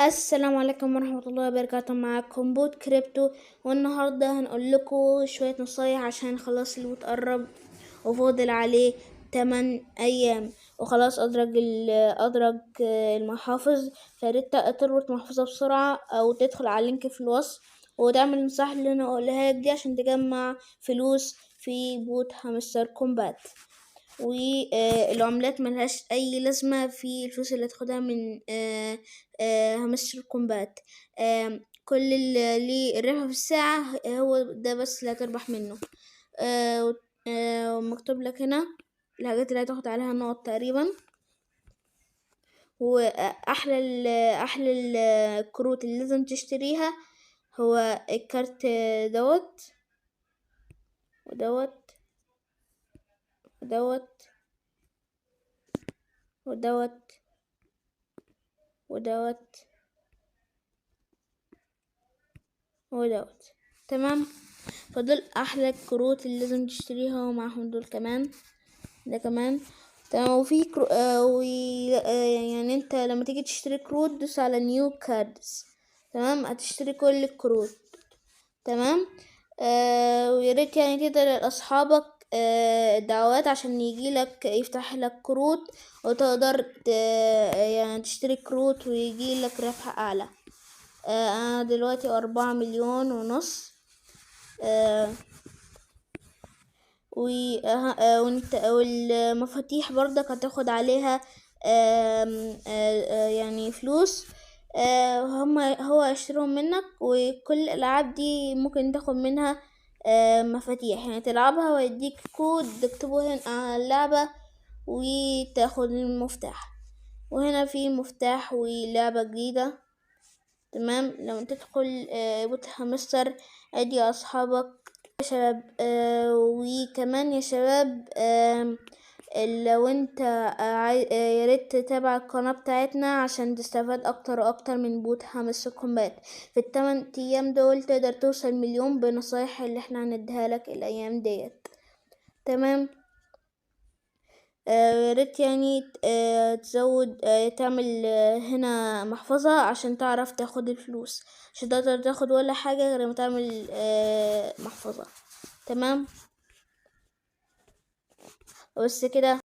السلام عليكم ورحمة الله وبركاته. معاكم بوت كريبتو، والنهاردة هنقول لكم شوية نصايح عشان خلاص البوت قرب وفاضل عليه 8 أيام وخلاص أدرج المحافظ. فياريت تربط محفظة بسرعة أو تدخل على اللينك في الوصف وتعمل النصائح اللي أنا أقولها لك دي عشان تجمع فلوس في بوت هامستر كومبات. والعملات ملهاش اي لازمة في الفلوس اللي هتاخدها من هامستر كومبات. كل اللي الربح في الساعة هو ده بس اللي هتربح منه. ومكتوب لك هنا الحاجات اللي هتاخد عليها نقط تقريبا. واحلى الكروت اللي لازم تشتريها هو الكارت دوت ودوت ودوت ودوت ودوت ودوت. تمام، فدول احلى الكروت اللي لازم تشتريها، ومعهم دول كمان ده كمان. تمام، وفي يعني انت لما تيجي تشتري كروت دوس على نيو كاردز. تمام، هتشتري كل الكروت. تمام. وياريت يعني تدعي لأصحابك دعوات عشان يجيلك يفتح لك كروت وتقدر يعني تشتري كروت ويجيلك ربح أعلى. أنا دلوقتي 4,500,000. والمفاتيح برضك هتاخد عليها يعني فلوس. هو يشترون منك، وكل الألعاب دي ممكن تاخد منها مفاتيح يعني تلعبها، ويديك كود تكتبه هنا على اللعبة وتاخد المفتاح. وهنا في مفتاح ولعبة جديدة. تمام، لما تدخل بوت هامستر ادي اصحابك يا شباب. وكمان يا شباب، لو انت ياريت تتابع القناة بتاعتنا عشان تستفاد اكتر واكتر من بوت هامستر كومبات. في ال8 ايام دول تقدر توصل 1,000,000 بنصايح اللي احنا هنديها لك الايام ديت. تمام. ياريت يعني تزود تعمل هنا محفظة عشان تعرف تاخد الفلوس، عشان تقدر تاخد ولا حاجة غير ما تعمل محفظة. تمام، بس كده.